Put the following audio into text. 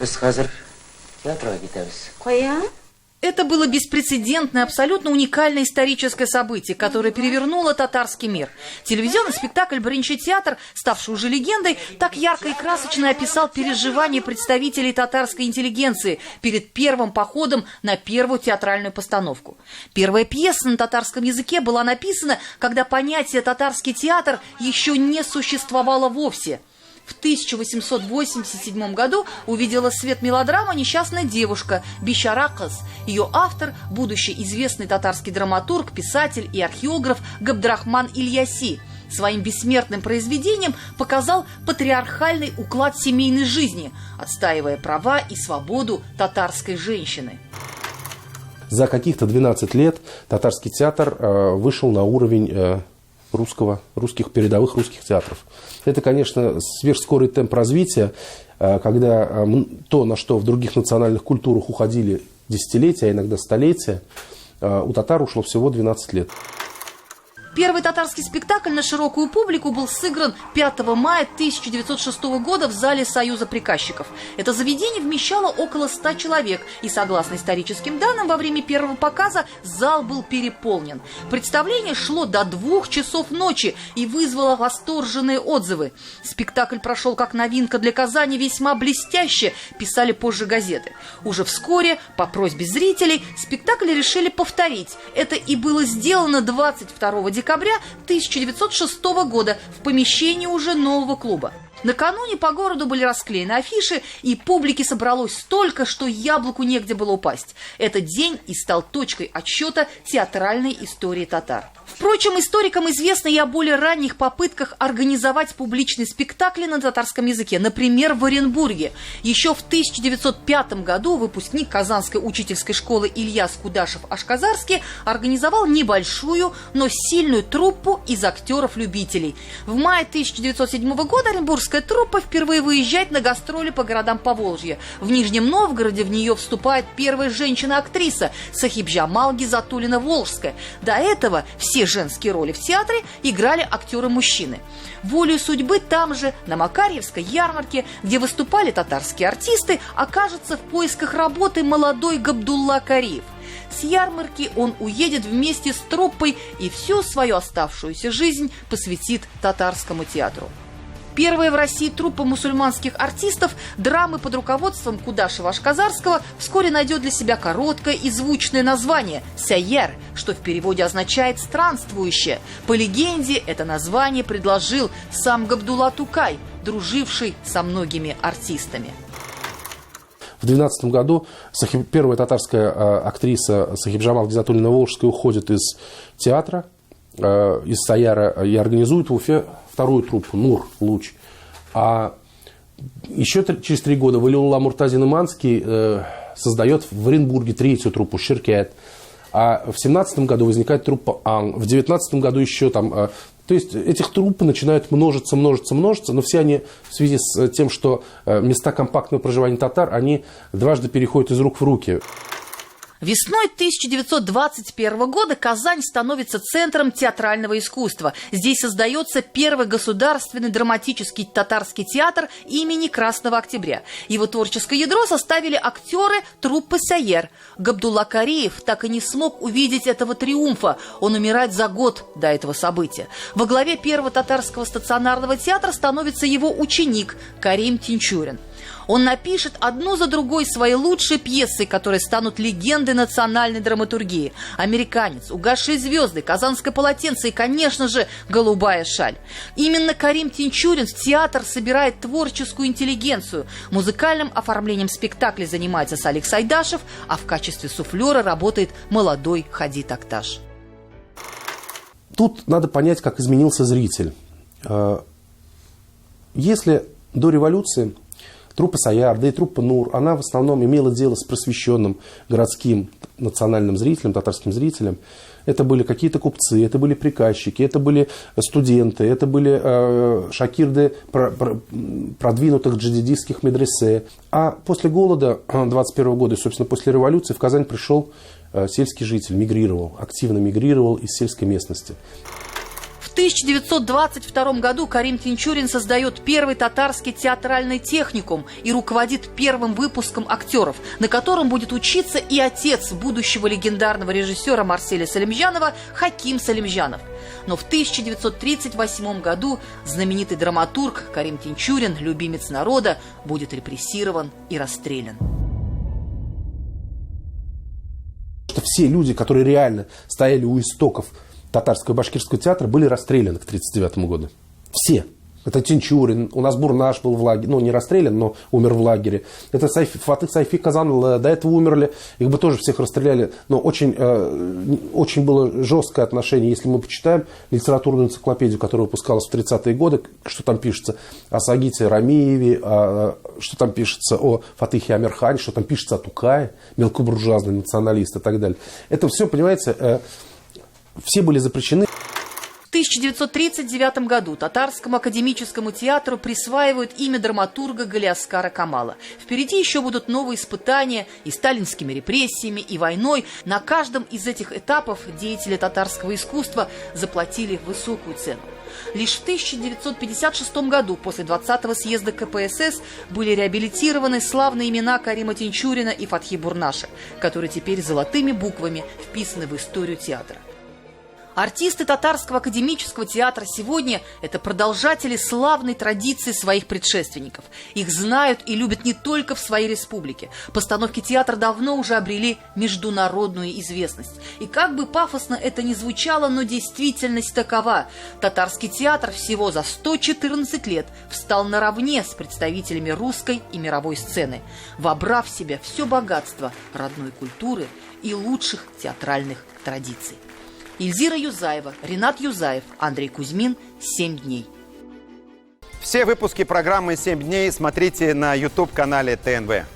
Biz hozir teatrga ketamiz. Qo'ya? Это было беспрецедентное, абсолютно уникальное историческое событие, которое перевернуло татарский мир. Телевизионный спектакль «Бірінші театр», ставший уже легендой, так ярко и красочно описал переживания представителей татарской интеллигенции перед первым походом на первую театральную постановку. Первая пьеса на татарском языке была написана, когда понятие «татарский театр» еще не существовало вовсе. В 1887 году увидела свет мелодрама «Несчастная девушка» Бишара Кыз. Ее автор – будущий известный татарский драматург, писатель и археограф Габдрахман Ильяси. Своим бессмертным произведением показал патриархальный уклад семейной жизни, отстаивая права и свободу татарской женщины. За каких-то 12 лет татарский театр вышел на уровень русских передовых русских театров. Это, конечно, сверхскорый темп развития, когда то, на что в других национальных культурах уходили десятилетия, а иногда столетия, у татар ушло всего 12 лет. Первый татарский спектакль на широкую публику был сыгран 5 мая 1906 года в зале Союза приказчиков. Это заведение вмещало около 100 человек, и, согласно историческим данным, во время первого показа зал был переполнен. Представление шло до 2 часов ночи и вызвало восторженные отзывы. Спектакль прошел как новинка для Казани весьма блестяще, писали позже газеты. Уже вскоре, по просьбе зрителей, спектакль решили повторить. Это и было сделано 22 декабря 1906 года в помещении уже нового клуба. Накануне по городу были расклеены афиши, и публики собралось столько, что яблоку негде было упасть. Этот день и стал точкой отсчета театральной истории татар. Впрочем, историкам известно и о более ранних попытках организовать публичные спектакли на татарском языке, например, в Оренбурге. Еще в 1905 году выпускник Казанской учительской школы Ильяс Кудашев-Ашказарский организовал небольшую, но сильную труппу из актеров-любителей. В мае 1907 года оренбургская труппа впервые выезжает на гастроли по городам Поволжья. В Нижнем Новгороде в нее вступает первая женщина-актриса Сахибжамал Гизатуллина-Волжская. До этого все женские роли в театре играли актеры-мужчины. Волею судьбы там же, на Макарьевской ярмарке, где выступали татарские артисты, окажется в поисках работы молодой Габдулла Кариев. С ярмарки он уедет вместе с труппой и всю свою оставшуюся жизнь посвятит татарскому театру. Первая в России труппа мусульманских артистов драмы под руководством Кудашева-Ашказарского вскоре найдет для себя короткое и звучное название «Сяер», что в переводе означает «странствующее». По легенде, это название предложил сам Габдулла Тукай, друживший со многими артистами. В 2012 году первая татарская актриса Сахибжамал Гизатуллина-Волжская уходит из театра, из Саяра, и организует в Уфе вторую труппу «Нур», «Луч». А еще через 3 года Валиулла Муртазин-Иманский создает в Оренбурге третью труппу «Ширкет». А в 2017 году возникает труппа «Ан». В 2019 году еще там... То есть этих труппы начинают множиться, но все они в связи с тем, что места компактного проживания татар, они дважды переходят из рук в руки. Весной 1921 года Казань становится центром театрального искусства. Здесь создается первый государственный драматический татарский театр имени Красного Октября. Его творческое ядро составили актеры труппы «Сяер». Габдулла Кариев так и не смог увидеть этого триумфа. Он умирает за год до этого события. Во главе первого татарского стационарного театра становится его ученик Карим Тинчурин. Он напишет одну за другой свои лучшие пьесы, которые станут легендой национальной драматургии. «Американец», «Угасшие звезды», «Казанское полотенце» и, конечно же, «Голубая шаль». Именно Карим Тинчурин в театр собирает творческую интеллигенцию. Музыкальным оформлением спектакля занимается Салих Сайдашев, а в качестве суфлера работает молодой Хади Такташ. Тут надо понять, как изменился зритель. Если до революции труппа «Саяр», да и труппа «Нур», она в основном имела дело с просвещенным городским национальным зрителем, татарским зрителем. Это были какие-то купцы, это были приказчики, это были студенты, это были шакирды продвинутых джадидистских медресе. А после голода 21 года и, собственно, после революции в Казань пришел сельский житель, активно мигрировал из сельской местности. В 1922 году Карим Тинчурин создает первый татарский театральный техникум и руководит первым выпуском актеров, на котором будет учиться и отец будущего легендарного режиссера Марселя Салимжанова Хаким Салимжанов. Но в 1938 году знаменитый драматург Карим Тинчурин, любимец народа, будет репрессирован и расстрелян. Все люди, которые реально стояли у истоков татарского и башкирского театра, были расстреляны к 1939 году. Все. Это Тинчурин, у нас Бурнаш был в лагере, ну не расстрелян, но умер в лагере. Это Фатых Сайфи Казан, до этого умерли, их бы тоже всех расстреляли. Но очень было жесткое отношение, если мы почитаем литературную энциклопедию, которая выпускалась в 30-е годы, что там пишется о Сагите Рамиеве, что там пишется о Фатыхе Амирхане, что там пишется о Тукае, мелкобуржуазный националист и так далее. Это все, понимаете, все были запрещены. В 1939 году Татарскому академическому театру присваивают имя драматурга Галиаскара Камала. Впереди еще будут новые испытания и сталинскими репрессиями, и войной. На каждом из этих этапов деятели татарского искусства заплатили высокую цену. Лишь в 1956 году, после 20-го съезда КПСС, были реабилитированы славные имена Карима Тинчурина и Фатхи Бурнаша, которые теперь золотыми буквами вписаны в историю театра. Артисты Татарского академического театра сегодня – это продолжатели славной традиции своих предшественников. Их знают и любят не только в своей республике. Постановки театра давно уже обрели международную известность. И как бы пафосно это ни звучало, но действительность такова. Татарский театр всего за 114 лет встал наравне с представителями русской и мировой сцены, вобрав в себя все богатство родной культуры и лучших театральных традиций. Ильзира Юзаева, Ренат Юзаев, Андрей Кузьмин. 7 дней. Все выпуски программы «7 дней» смотрите на YouTube-канале ТНВ.